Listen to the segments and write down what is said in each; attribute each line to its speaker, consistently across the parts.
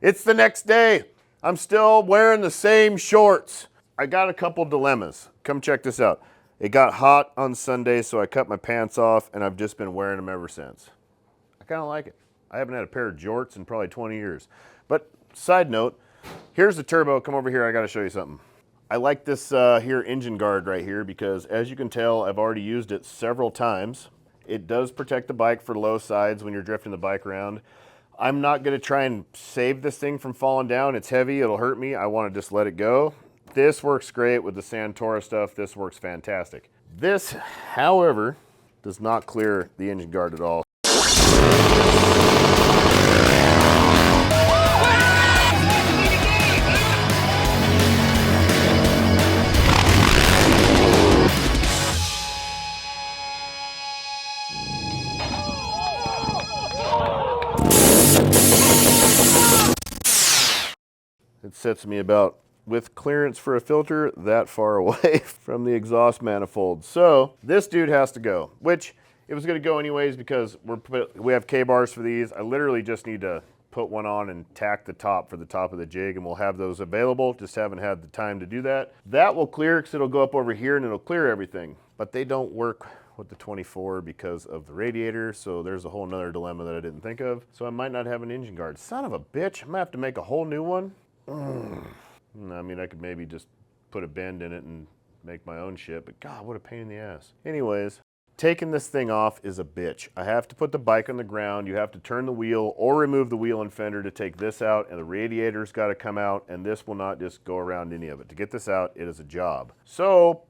Speaker 1: It's the next day. I'm still wearing the same shorts. I got a couple dilemmas. Come check this out. It got hot on Sunday, so I cut my pants off, and I've just been wearing them ever since. I kind of like it. I haven't had a pair of jorts in probably 20 years. But side note, here's the turbo. Come over here, I gotta show you something. I like this here engine guard right here because as you can tell, I've already used it several times. It does protect the bike for low sides when you're drifting the bike around. I'm not gonna try and save this thing from falling down. It's heavy, it'll hurt me. I wanna just let it go. This works great with the Santora stuff. This works fantastic. This, however, does not clear the engine guard at all. It sets me about, with clearance for a filter, that far away from the exhaust manifold. So this dude has to go, which it was gonna go anyways because we have K-bars for these. I literally just need to put one on and tack the top for the top of the jig, and we'll have those available. Just haven't had the time to do that. That will clear because it'll go up over here and it'll clear everything. But they don't work with the 24 because of the radiator, so there's a whole nother dilemma that I didn't think of. So I might not have an engine guard. Son of a bitch, I'm gonna have to make a whole new one. I mean, I could maybe just put a bend in it and make my own shit, but God, what a pain in the ass. Anyways, taking this thing off is a bitch. I have to put the bike on the ground, you have to turn the wheel or remove the wheel and fender to take this out, and the radiator's gotta come out, and this will not just go around any of it. To get this out, it is a job. So,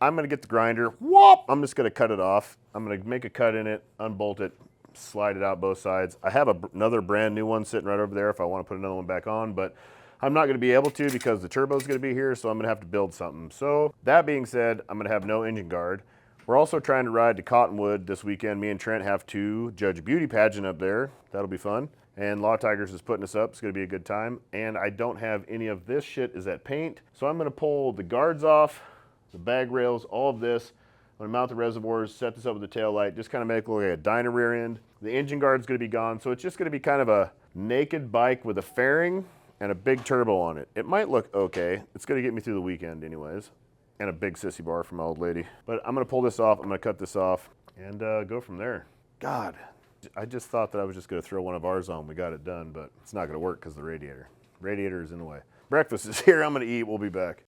Speaker 1: I'm gonna get the grinder, whoop! I'm just gonna cut it off. I'm gonna make a cut in it, unbolt it, slide it out both sides. I have another brand new one sitting right over there if I wanna put another one back on, but I'm not gonna be able to because the turbo's gonna be here, so I'm gonna have to build something. So that being said, I'm gonna have no engine guard. We're also trying to ride to Cottonwood this weekend. Me and Trent have to judge a beauty pageant up there. That'll be fun. And Law Tigers is putting us up. It's gonna be a good time. And I don't have any of this shit is that paint. So I'm gonna pull the guards off, the bag rails, all of this. I'm gonna mount the reservoirs, set this up with the tail light, just kind of make it look like a Dyna rear end. The engine guard's gonna be gone, so it's just gonna be kind of a naked bike with a fairing and a big turbo on it. It might look okay. It's gonna get me through the weekend anyways. And a big sissy bar from my old lady. But I'm gonna pull this off, I'm gonna cut this off, and go from there. God, I just thought that I was just gonna throw one of ours on, we got it done, but it's not gonna work because the radiator. Radiator is in the way. Breakfast is here, I'm gonna eat, we'll be back.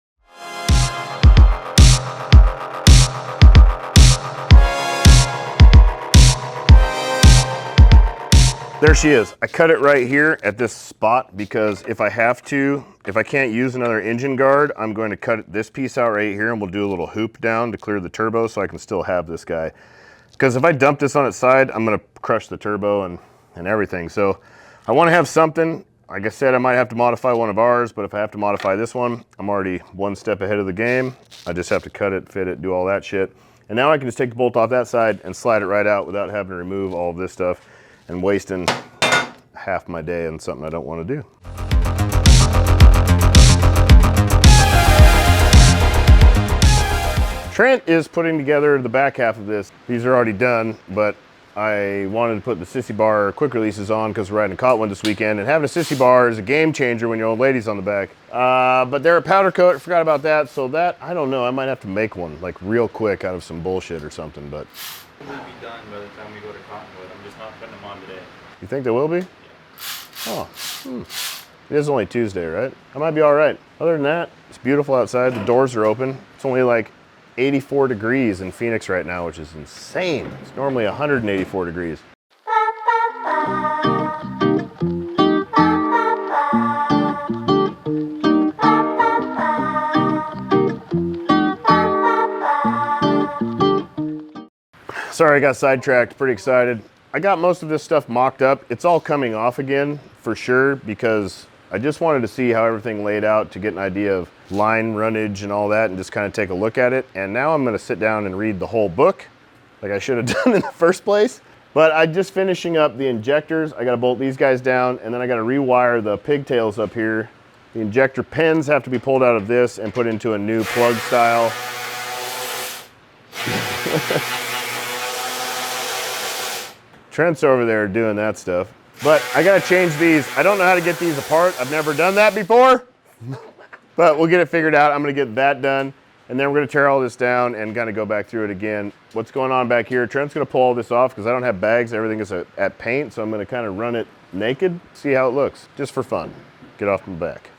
Speaker 1: There she is. I cut it right here at this spot because if I can't use another engine guard, I'm going to cut this piece out right here and we'll do a little hoop down to clear the turbo so I can still have this guy. Because if I dump this on its side, I'm gonna crush the turbo and everything. So I wanna have something. Like I said, I might have to modify one of ours, but if I have to modify this one, I'm already one step ahead of the game. I just have to cut it, fit it, do all that shit. And now I can just take the bolt off that side and slide it right out without having to remove all of this stuff and wasting half my day on something I don't want to do. Trent is putting together the back half of this. These are already done, but I wanted to put the sissy bar quick releases on because we're riding Cottonwood this weekend, and having a sissy bar is a game changer when your old lady's on the back. But they're a powder coat, I forgot about that, so that, I don't know, I might have to make one like real quick out of some bullshit or something, but.
Speaker 2: It will be done by the time we go to Cottonwood. I'm just not putting them on today.
Speaker 1: You think they will be?
Speaker 2: Yeah.
Speaker 1: Oh, It is only Tuesday, right? I might be all right. Other than that, it's beautiful outside. The doors are open. It's only like 84 degrees in Phoenix right now, which is insane. It's normally 184 degrees. Sorry, I got sidetracked, pretty excited. I got most of this stuff mocked up. It's all coming off again for sure because I just wanted to see how everything laid out to get an idea of line runnage and all that and just kind of take a look at it. And now I'm gonna sit down and read the whole book like I should have done in the first place. But I'm just finishing up the injectors. I gotta bolt these guys down and then I gotta rewire the pigtails up here. The injector pins have to be pulled out of this and put into a new plug style. Trent's over there doing that stuff. But I gotta change these. I don't know how to get these apart. I've never done that before, but we'll get it figured out. I'm gonna get that done, and then we're gonna tear all this down and kind of go back through it again. What's going on back here? Trent's gonna pull all this off because I don't have bags. Everything is at paint, so I'm gonna kind of run it naked, see how it looks, just for fun. Get off my back.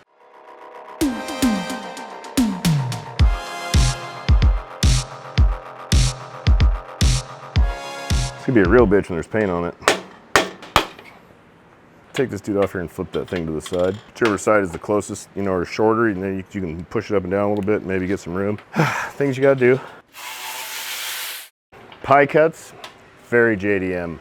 Speaker 1: It's gonna be a real bitch when there's paint on it. Take this dude off here and flip that thing to the side. Whichever side is the closest, you know, or shorter, and then you can push it up and down a little bit, maybe get some room. Things you gotta do. Pie cuts, very JDM,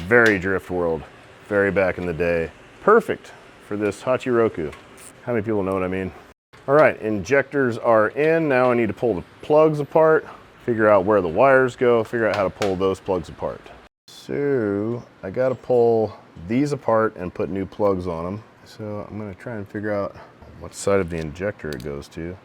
Speaker 1: very drift world, very back in the day. Perfect for this Hachiroku. How many people know what I mean? All right, injectors are in. Now I need to pull the plugs apart, figure out where the wires go, figure out how to pull those plugs apart. So I gotta pull these apart and put new plugs on them. So I'm gonna try and figure out what side of the injector it goes to.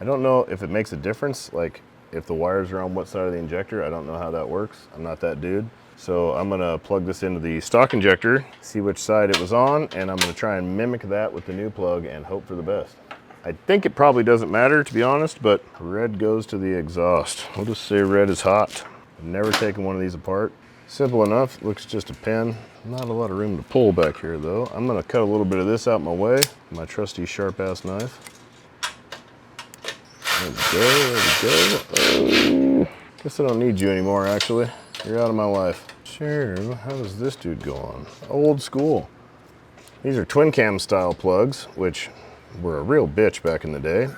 Speaker 1: I don't know if it makes a difference, like if the wires are on what side of the injector. I don't know how that works. I'm not that dude. So I'm gonna plug this into the stock injector, see which side it was on, and I'm gonna try and mimic that with the new plug and hope for the best. I think it probably doesn't matter, to be honest, but red goes to the exhaust. We'll just say red is hot. I've never taken one of these apart. Simple enough, looks just a pin. Not a lot of room to pull back here though. I'm gonna cut a little bit of this out my way, my trusty sharp ass knife. There we go. Oh. Guess I don't need you anymore actually. You're out of my life. Sure, how does this dude go on? Old school. These are twin cam style plugs, which were a real bitch back in the day.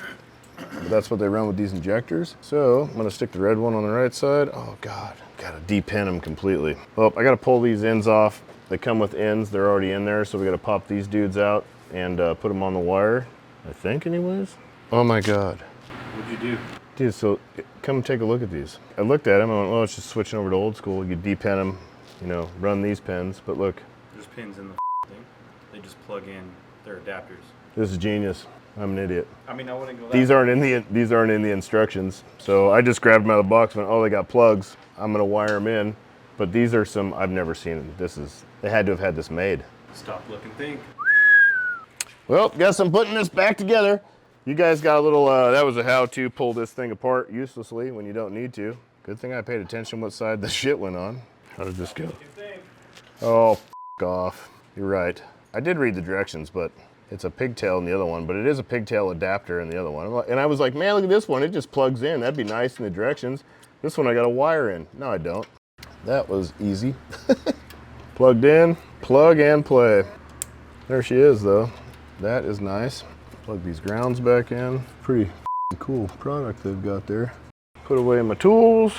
Speaker 1: But that's what they run with these injectors. So I'm gonna stick the red one on the right side. Oh God, gotta de-pin them completely. Well, I gotta pull these ends off. They come with ends, they're already in there. So we gotta pop these dudes out and put them on the wire. I think anyways. Oh my God.
Speaker 2: What'd you do?
Speaker 1: Dude, so come take a look at these. I looked at them, I went, well, it's just switching over to old school. You de-pin them, you know, run these pins, but look.
Speaker 2: There's pins in the thing. They just plug in their adapters.
Speaker 1: This is genius. I'm an idiot.
Speaker 2: I mean, I wouldn't go that
Speaker 1: These aren't in the instructions. So I just grabbed them out of the box and went, oh, they got plugs. I'm gonna wire them in. But these are some, I've never seen them. They had to have had this made.
Speaker 2: Stop, look, and think.
Speaker 1: Well, guess I'm putting this back together. You guys got a little, that was a how to pull this thing apart uselessly when you don't need to. Good thing I paid attention what side the shit went on. How did this go? Oh, f off. You're right. I did read the directions, but it's a pigtail in the other one, but it is a pigtail adapter in the other one. And I was like, man, look at this one. It just plugs in. That'd be nice in the directions. This one I got a wire in. No, I don't. That was easy. Plugged in, plug and play. There she is though. That is nice. Plug these grounds back in. Pretty cool product they've got there. Put away my tools.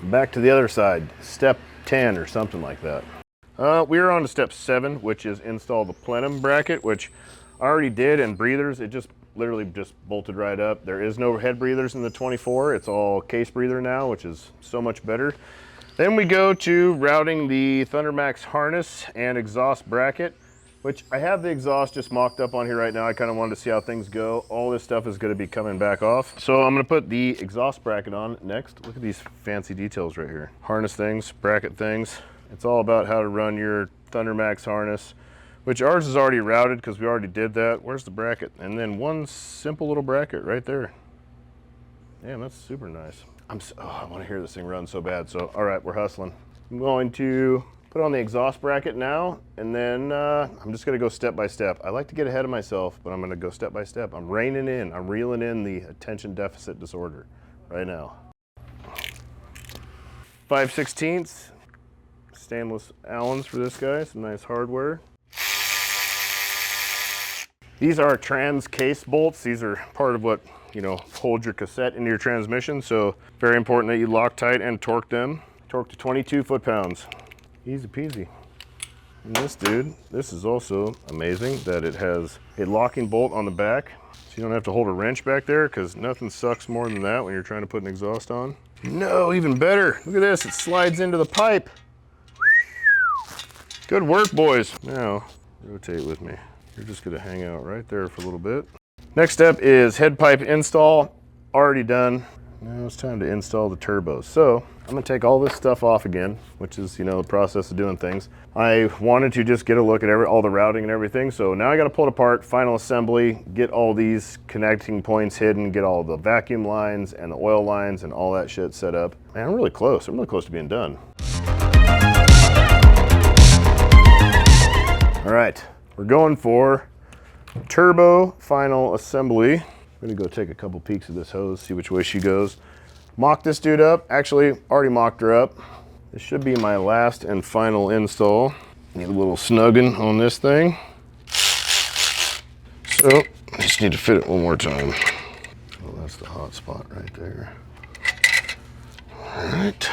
Speaker 1: Back to the other side. Step 10 or something like that. We're on to step 7, which is install the plenum bracket, which I already did, and breathers. It just literally just bolted right up. There is no head breathers in the 24. It's all case breather now, which is so much better. Then we go to routing the ThunderMax harness and exhaust bracket, which I have the exhaust just mocked up on here right now. I kind of wanted to see how things go. All this stuff is going to be coming back off. So I'm going to put the exhaust bracket on next. Look at these fancy details right here. Harness things, bracket things. It's all about how to run your ThunderMax harness, which ours is already routed because we already did that. Where's the bracket? And then one simple little bracket right there. Damn, that's super nice. I want to hear this thing run so bad. So, all right, we're hustling. I'm going to put on the exhaust bracket now, and then I'm just going to go step by step. I like to get ahead of myself, but I'm going to go step by step. I'm reining in. I'm reeling in the attention deficit disorder right now. 5/16 stainless Allens for this guy. Some nice hardware. These are trans case bolts. These are part of what, you know, hold your cassette into your transmission. So very important that you lock tight and torque them. Torque to 22 foot-pounds. Easy peasy. And this dude, this is also amazing that it has a locking bolt on the back. So you don't have to hold a wrench back there, because nothing sucks more than that when you're trying to put an exhaust on. No, even better. Look at this, it slides into the pipe. Good work, boys. Now, rotate with me. You're just gonna hang out right there for a little bit. Next step is head pipe install. Already done. Now it's time to install the turbo. So I'm gonna take all this stuff off again, which is, you know, the process of doing things. I wanted to just get a look at all the routing and everything. So now I gotta pull it apart, final assembly, get all these connecting points hidden, get all the vacuum lines and the oil lines and all that shit set up. Man, I'm really close. I'm really close to being done. All right, we're going for turbo final assembly. I'm gonna go take a couple peeks of this hose, see which way she goes. Mock this dude up. Actually, already mocked her up. This should be my last and final install. Need a little snugging on this thing. So, I just need to fit it one more time. Oh, that's the hot spot right there. All right.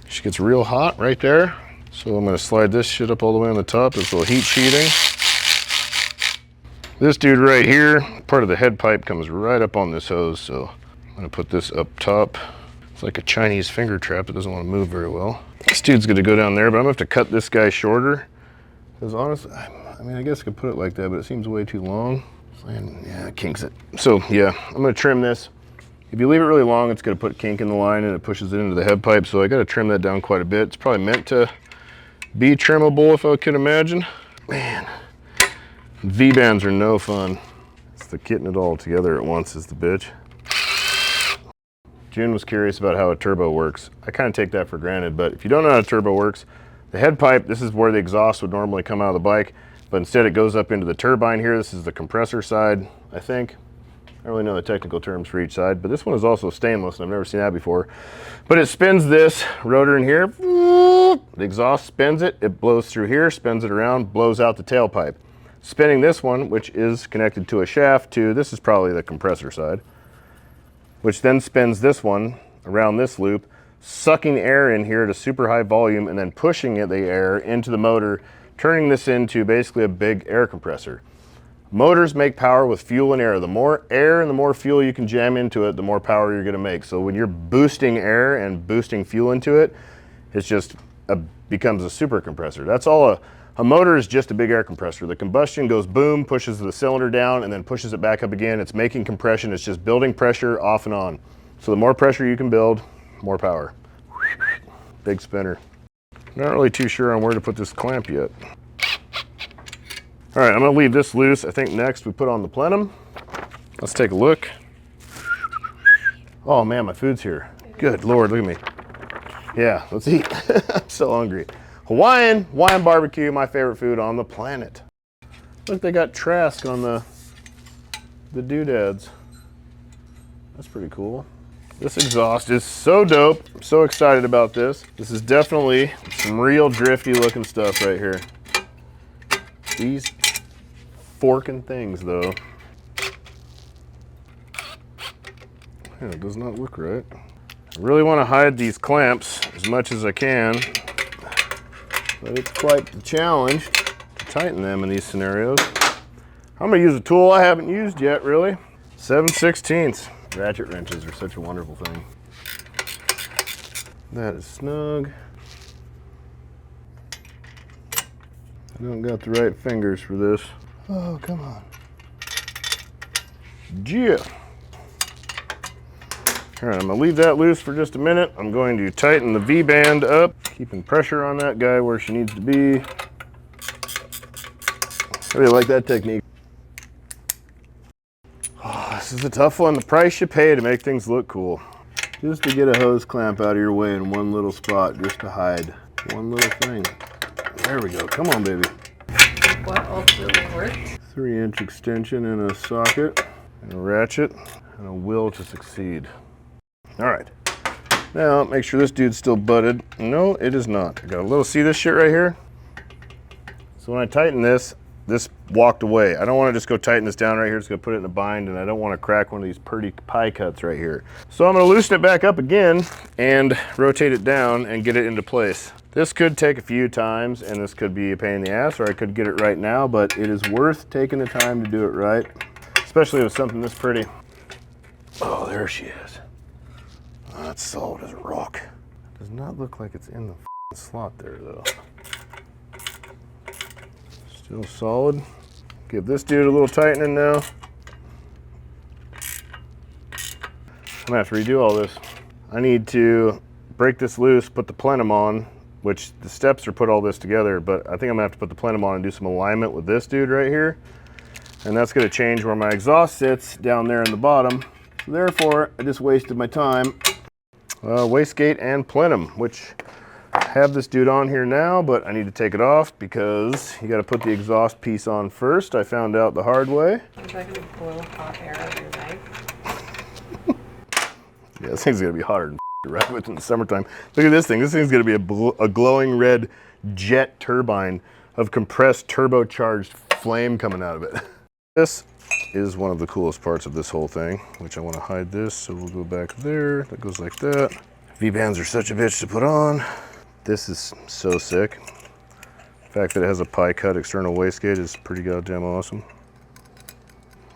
Speaker 1: She gets real hot right there. So I'm gonna slide this shit up all the way on the top. This little heat sheeting. This dude right here, part of the head pipe comes right up on this hose, so I'm gonna put this up top. It's like a Chinese finger trap that doesn't want to move very well. This dude's gonna go down there, but I'm gonna have to cut this guy shorter. Because honestly, I mean, I guess I could put it like that, but it seems way too long. And yeah, it kinks it. So yeah, I'm gonna trim this. If you leave it really long, it's gonna put a kink in the line and it pushes it into the head pipe, so I gotta trim that down quite a bit. It's probably meant to be trimmable, if I could imagine. Man. V-bands are no fun. It's the getting it all together at once is the bitch. June was curious about how a turbo works. I kind of take that for granted, but if you don't know how a turbo works, the head pipe, this is where the exhaust would normally come out of the bike, but instead it goes up into the turbine here. This is the compressor side, I think. I don't really know the technical terms for each side, but this one is also stainless, and I've never seen that before. But it spins this rotor in here. The exhaust spins it, it blows through here, spins it around, blows out the tailpipe. Spinning this one, which is connected to a shaft to, this is probably the compressor side, which then spins this one around this loop, sucking air in here to super high volume and then pushing the air into the motor, turning this into basically a big air compressor. Motors make power with fuel and air. The more air and the more fuel you can jam into it, the more power you're gonna make. So when you're boosting air and boosting fuel into it, it's just becomes a super compressor. That's all a motor is just a big air compressor. The combustion goes boom, pushes the cylinder down, and then pushes it back up again. It's making compression. It's just building pressure off and on. So the more pressure you can build, more power. Big spinner. Not really too sure on where to put this clamp yet. All right, I'm gonna leave this loose. I think next we put on the plenum. Let's take a look. Oh man, my food's here. Good Lord, look at me. Yeah, let's eat. I'm so hungry. Hawaiian barbecue, my favorite food on the planet. Look, they got Trask on the doodads. That's pretty cool. This exhaust is so dope. I'm so excited about this. This is definitely some real drifty looking stuff right here. These forking things though. Yeah, it does not look right. I really want to hide these clamps as much as I can. But it's quite the challenge to tighten them in these scenarios. I'm gonna use a tool I haven't used yet, really. 7/16. Ratchet wrenches are such a wonderful thing. That is snug. I don't got the right fingers for this. Oh, come on. Yeah. All right, I'm gonna leave that loose for just a minute. I'm going to tighten the V-band up, keeping pressure on that guy where she needs to be. I really like that technique. Oh, this is a tough one. The price you pay to make things look cool. Just to get a hose clamp out of your way in one little spot, just to hide one little thing. There we go. Come on, baby.
Speaker 3: What also worked?
Speaker 1: 3-inch extension and a socket, and a ratchet, and a will to succeed. All right. Now, make sure this dude's still butted. No, it is not. I got a little, see this shit right here? So when I tighten this, this walked away. I don't want to just go tighten this down right here. It's going to put it in a bind, and I don't want to crack one of these pretty pie cuts right here. So I'm going to loosen it back up again and rotate it down and get it into place. This could take a few times, and this could be a pain in the ass, or I could get it right now, but it is worth taking the time to do it right, especially with something this pretty. Oh, there she is. Oh, that's solid as a rock. Does not look like it's in the slot there, though. Still solid. Give this dude a little tightening now. gonna have to redo all this. I need to break this loose, put the plenum on, which the steps are put all this together, but I think I'm gonna have to put the plenum on and do some alignment with this dude right here. And that's gonna change where my exhaust sits down there in the bottom. Therefore, I just wasted my time. Wastegate and plenum, which I have this dude on here now, but I need to take it off because you gotta put the exhaust piece on first. I found out the hard way.
Speaker 3: I'm not gonna boil hot air on your knife.
Speaker 1: Yeah, this thing's gonna be hotter than right within the summertime. Look at this thing. This thing's gonna be a glowing red jet turbine of compressed turbocharged flame coming out of it. This is one of the coolest parts of this whole thing, which I want to hide this, so we'll go back there. That goes like that. V-bands are such a bitch to put on. This is so sick. The fact that it has a pie cut external wastegate is pretty goddamn awesome.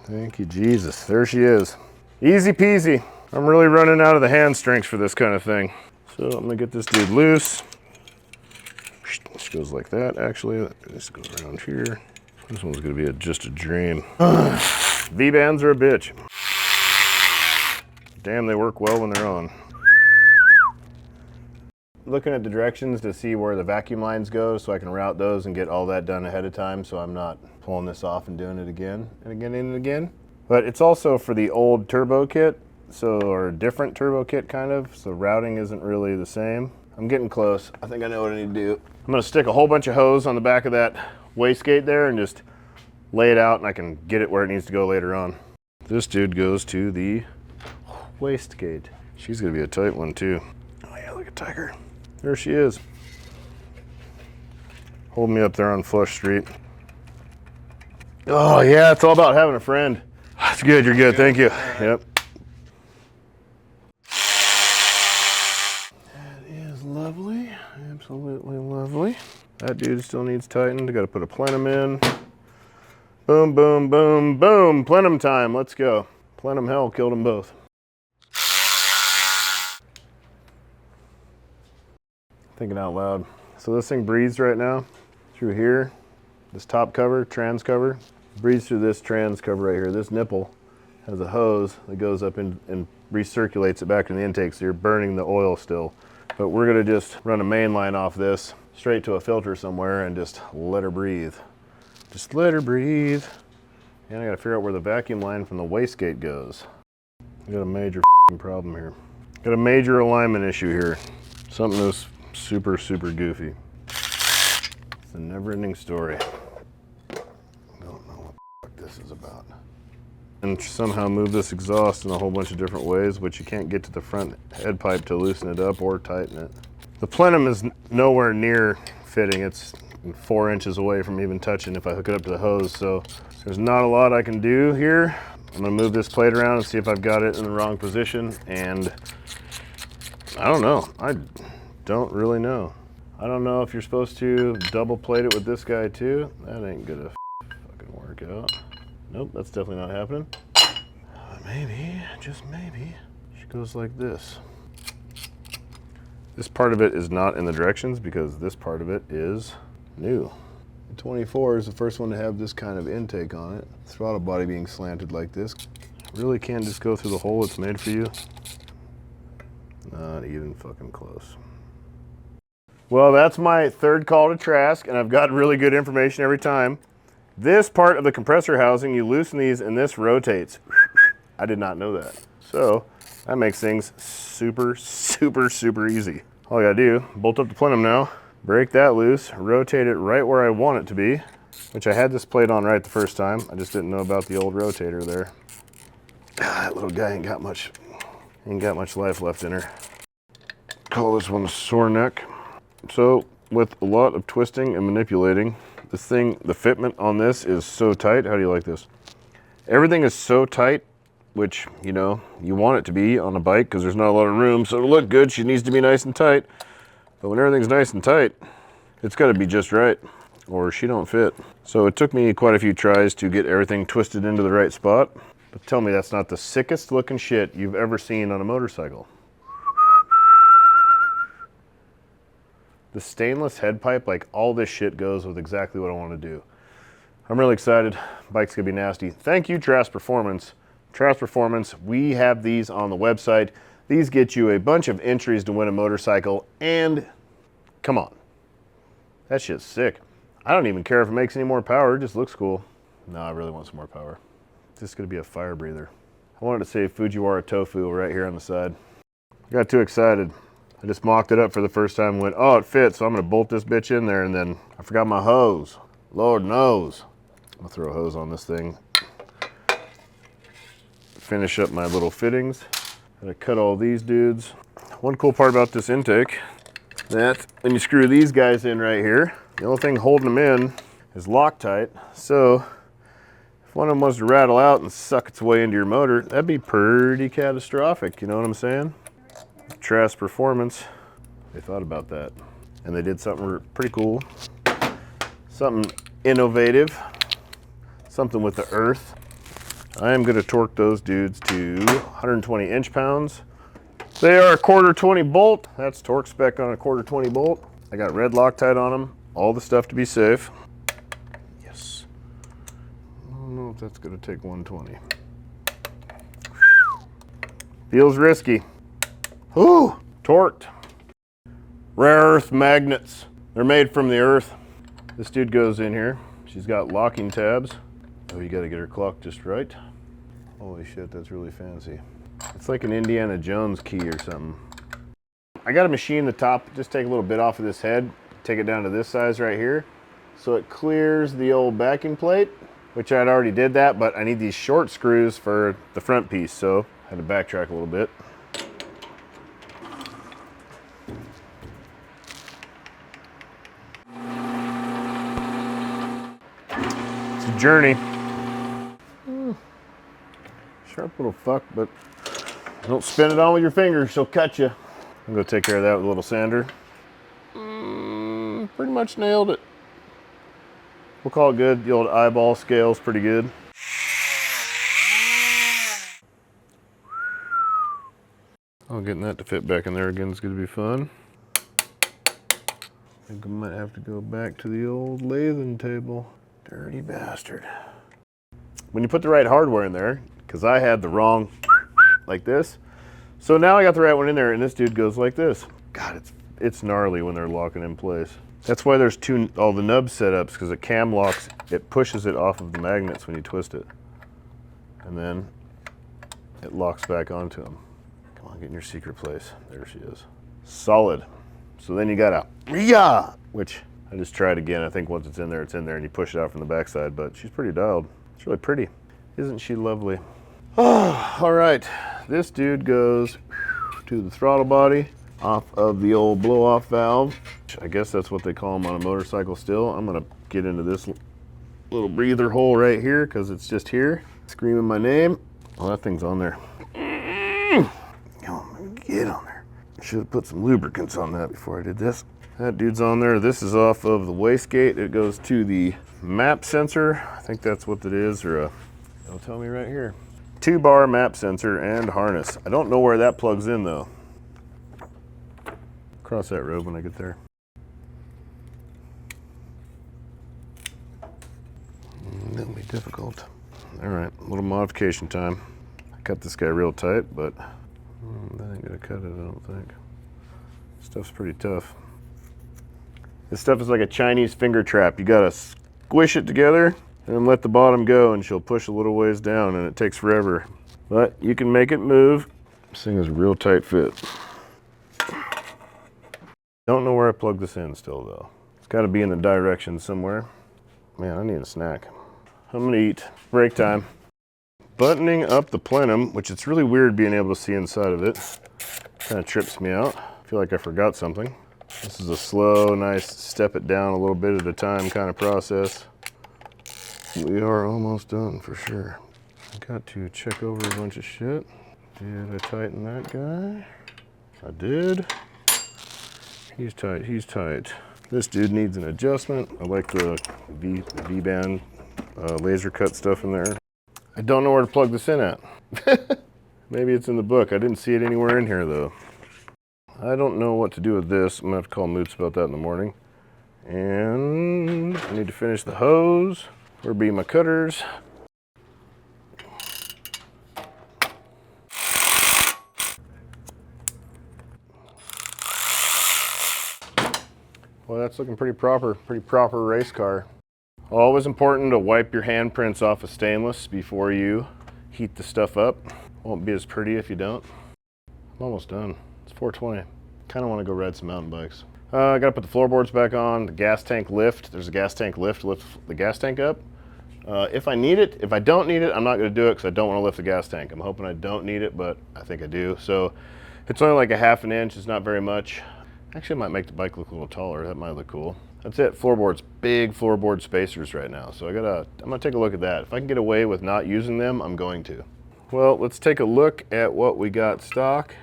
Speaker 1: Thank you, Jesus. There she is. Easy peasy. I'm really running out of the hand strength for this kind of thing. So I'm gonna get this dude loose. This goes like that, actually. This goes around here. This one's gonna be just a dream. V-bands are a bitch. Damn, they work well when they're on. Looking at the directions to see where the vacuum lines go so I can route those and get all that done ahead of time so I'm not pulling this off and doing it again and again and again. But it's also for the old turbo kit, or different turbo kit kind of, so routing isn't really the same. I'm getting close. I think I know what I need to do. I'm gonna stick a whole bunch of hose on the back of that wastegate there and just lay it out and I can get it where it needs to go later on. This dude goes to the wastegate. She's gonna be a tight one too. Oh yeah, look at Tiger. There she is. Holding me up there on Flush Street. Oh yeah, it's all about having a friend. That's good, you're good, thank you. Yep. Lovely, absolutely lovely. That dude still needs tightened. I gotta put a plenum in. Boom, boom, boom, boom. Plenum time, let's go. Plenum hell killed them both. Thinking out loud. So this thing breathes right now through here. This top cover, trans cover, breathes through this trans cover right here. This nipple has a hose that goes up in and recirculates it back in the intake, so you're burning the oil still. But we're gonna just run a main line off this straight to a filter somewhere and just let her breathe. Just let her breathe. And I gotta figure out where the vacuum line from the wastegate goes. I got a major problem here. Got a major alignment issue here. Something that's super, super goofy. It's a never-ending story. Don't know what this is about. And somehow move this exhaust in a whole bunch of different ways, which you can't get to the front head pipe to loosen it up or tighten it. The plenum is nowhere near fitting. It's 4 inches away from even touching if I hook it up to the hose, so there's not a lot I can do here. I'm gonna move this plate around and see if I've got it in the wrong position, and I don't know. I don't really know. I don't know if you're supposed to double plate it with this guy too. That ain't gonna fucking work out. Nope, that's definitely not happening. Maybe, just maybe, she goes like this. This part of it is not in the directions because this part of it is new. The 24 is the first one to have this kind of intake on it. Throttle body being slanted like this. Really can't just go through the hole it's made for you. Not even fucking close. Well, that's my third call to Trask, and I've got really good information every time. This part of the compressor housing, you loosen these and this rotates. I did not know that. So that makes things super, super, super easy. All I gotta do, bolt up the plenum now, break that loose, rotate it right where I want it to be, which I had this plate on right the first time. I just didn't know about the old rotator there. That little guy ain't got much life left in her. Call this one a sore neck. So with a lot of twisting and manipulating, this thing, the fitment on this is so tight. How do you like this? Everything is so tight, which, you know, you want it to be on a bike because there's not a lot of room. So to look good, she needs to be nice and tight. But when everything's nice and tight, it's got to be just right or she don't fit. So it took me quite a few tries to get everything twisted into the right spot. But tell me that's not the sickest looking shit you've ever seen on a motorcycle. The stainless head pipe, like all this shit goes with exactly what I want to do. I'm really excited. Bike's gonna be nasty. Thank you, Trask Performance, Trask Performance, we have these on the website. These get you a bunch of entries to win a motorcycle, and come on, that shit's sick. I don't even care if it makes any more power, it just looks cool. No, I really want some more power. This is gonna be a fire breather. I wanted to say Fujiwara Tofu right here on the side. I got too excited. I just mocked it up for the first time and went, oh, it fits, so I'm gonna bolt this bitch in there, and then I forgot my hose. Lord knows. I'm gonna throw a hose on this thing. Finish up my little fittings. Gonna cut all these dudes. One cool part about this intake, that when you screw these guys in right here, the only thing holding them in is Loctite. So if one of them was to rattle out and suck its way into your motor, that'd be pretty catastrophic, you know what I'm saying? Trask Performance, they thought about that. And they did something pretty cool. Something innovative. Something with the earth. I am gonna torque those dudes to 120 inch-pounds. They are a 1/4 20 bolt. That's torque spec on a 1/4 20 bolt. I got red Loctite on them. All the stuff to be safe. Yes. I don't know if that's gonna take 120. Feels risky. Ooh, torqued. Rare earth magnets. They're made from the earth. This dude goes in here. She's got locking tabs. Oh, you gotta get her clocked just right. Holy shit, that's really fancy. It's like an Indiana Jones key or something. I gotta machine the top, just take a little bit off of this head, take it down to this size right here, so it clears the old backing plate, which I'd already did that, but I need these short screws for the front piece, so I had to backtrack a little bit. It's a journey. Sharp little fuck, but don't spin it on with your fingers, she'll cut you. I'm gonna take care of that with a little sander. Pretty much nailed it. We'll call it good. The old eyeball scale's pretty good. Oh, getting that to fit back in there again is gonna be fun. I think I might have to go back to the old lathing table. Dirty bastard. When you put the right hardware in there, because I had the wrong like this. So now I got the right one in there, and this dude goes like this. God, it's gnarly when they're locking in place. That's why there's all the nub setups, because it cam locks, it pushes it off of the magnets when you twist it. And then it locks back onto them. Come on, get in your secret place. There she is. Solid. So then you got a, which I just tried again. I think once it's in there, and you push it out from the backside, but she's pretty dialed. It's really pretty. Isn't she lovely? Oh, all right. This dude goes to the throttle body off of the old blow-off valve. I guess that's what they call them on a motorcycle still. I'm gonna get into this little breather hole right here because it's just here. Screaming my name. Oh, that thing's on there. Come on, get on there. Should have put some lubricants on that before I did this. That dude's on there. This is off of the wastegate. It goes to the map sensor. I think that's what it is, or it'll tell me right here. 2-bar map sensor and harness. I don't know where that plugs in though. Cross that road when I get there. That'll be difficult. All right, a little modification time. I cut this guy real tight, but that ain't gonna cut it, I don't think. Stuff's pretty tough. This stuff is like a Chinese finger trap. You gotta squish it together and then let the bottom go, and she'll push a little ways down, and it takes forever. But you can make it move. This thing is a real tight fit. Don't know where I plug this in still though. It's gotta be in the direction somewhere. Man, I need a snack. I'm gonna eat. Break time. Buttoning up the plenum, which it's really weird being able to see inside of it. Kind of trips me out. I feel like I forgot something. This is a slow, nice, step it down a little bit at a time kind of process. We are almost done for sure. I got to check over a bunch of shit. Did I tighten that guy? I did. He's tight, he's tight. This dude needs an adjustment. I like the V-band laser cut stuff in there. I don't know where to plug this in at. Maybe it's in the book. I didn't see it anywhere in here though. I don't know what to do with this. I'm gonna have to call Moots about that in the morning. And I need to finish the hose. Where be my cutters? Well, that's looking pretty proper race car. Always important to wipe your handprints off of stainless before you heat the stuff up. Won't be as pretty if you don't. I'm almost done. It's 4:20. Kind of want to go ride some mountain bikes. I gotta put the floorboards back on, the gas tank lift. There's a gas tank lift to lift the gas tank up. If I need it, if I don't need it, I'm not gonna do it because I don't want to lift the gas tank. I'm hoping I don't need it, but I think I do. So it's only like a 1/2 inch, it's not very much. Actually, it might make the bike look a little taller. That might look cool. That's it, floorboards, big floorboard spacers right now. So I'm gonna take a look at that. If I can get away with not using them, I'm going to. Well, let's take a look at what we got stock.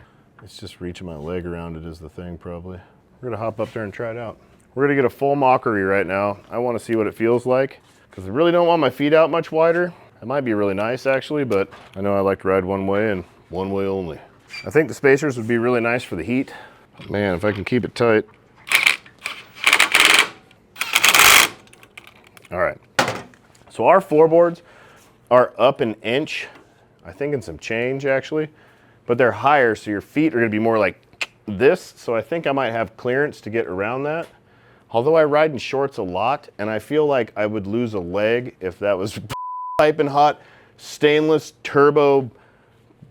Speaker 1: It's just reaching my leg around it is the thing probably. We're gonna hop up there and try it out. We're gonna get a full mockery right now. I wanna see what it feels like because I really don't want my feet out much wider. It might be really nice actually, but I know I like to ride one way and one way only. I think the spacers would be really nice for the heat. Man, if I can keep it tight. All right, so our floorboards are up an inch, I think in some change actually, but they're higher, so your feet are gonna be more like this, so I think I might have clearance to get around that. Although I ride in shorts a lot, and I feel like I would lose a leg if that was piping hot, stainless, turbo,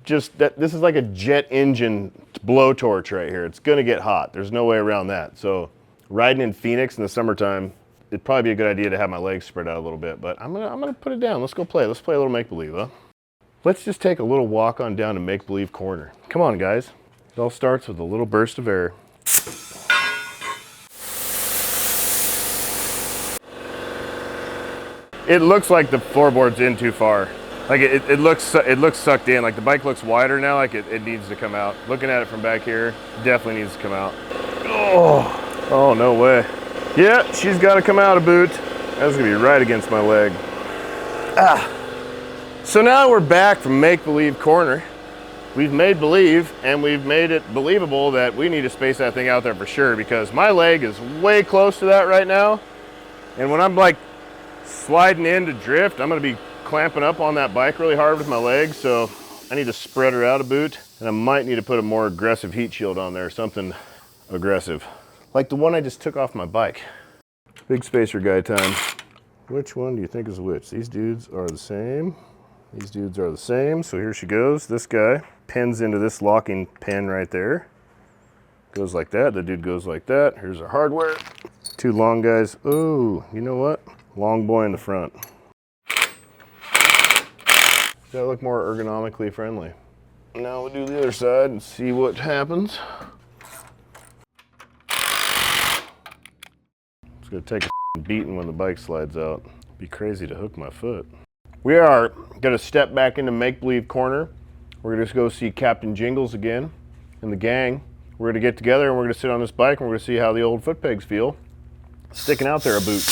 Speaker 1: just that. This is like a jet engine blowtorch right here. It's gonna get hot. There's no way around that. So riding in Phoenix in the summertime, it'd probably be a good idea to have my legs spread out a little bit, but I'm gonna put it down. Let's go play. Let's play a little make-believe, huh? Let's just take a little walk on down to Make-Believe Corner. Come on, guys. It all starts with a little burst of air. It looks like the floorboard's in too far. Like it looks sucked in. Like the bike looks wider now, like it needs to come out. Looking at it from back here, definitely needs to come out. Oh, no way. Yeah, she's gotta come out a boot. That's gonna be right against my leg. So now we're back from Make-Believe Corner. We've made believe, and we've made it believable that we need to space that thing out there for sure, because my leg is way close to that right now. And when I'm like sliding in to drift, I'm gonna be clamping up on that bike really hard with my legs, so I need to spread her out a boot, and I might need to put a more aggressive heat shield on there, something aggressive. Like the one I just took off my bike. Big spacer guy time. Which one do you think is which? These dudes are the same. These dudes are the same, so here she goes. This guy pins into this locking pin right there. Goes like that, the dude goes like that. Here's our hardware. Two long guys. Oh, you know what? Long boy in the front. Gotta look more ergonomically friendly. Now we'll do the other side and see what happens. It's gonna take a beating when the bike slides out. Be crazy to hook my foot. We are gonna step back into Make-Believe Corner. We're gonna just go see Captain Jingles again and the gang. We're gonna get together and we're gonna sit on this bike and we're gonna see how the old foot pegs feel. Sticking out there a boot.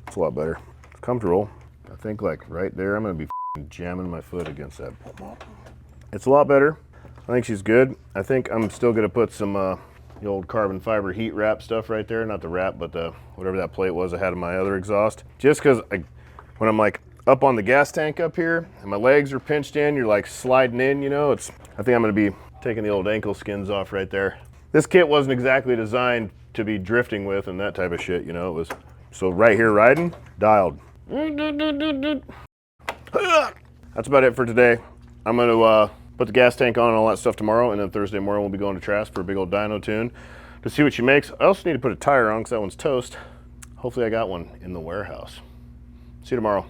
Speaker 1: It's a lot better. It's comfortable. I think like right there, I'm gonna be jamming my foot against that. It's a lot better. I think she's good. I think I'm still gonna put some the old carbon fiber heat wrap stuff right there. Not the wrap, but the whatever that plate was I had in my other exhaust. Just because when I'm like up on the gas tank up here and my legs are pinched in, you're like sliding in, you know, I think I'm gonna be taking the old ankle skins off right there. This kit wasn't exactly designed to be drifting with and that type of shit, you know, it was, so right here riding, dialed. That's about it for today. I'm gonna put the gas tank on and all that stuff tomorrow, and then Thursday morning we'll be going to Trask for a big old dyno tune to see what she makes. I also need to put a tire on because that one's toast. Hopefully I got one in the warehouse. See you tomorrow.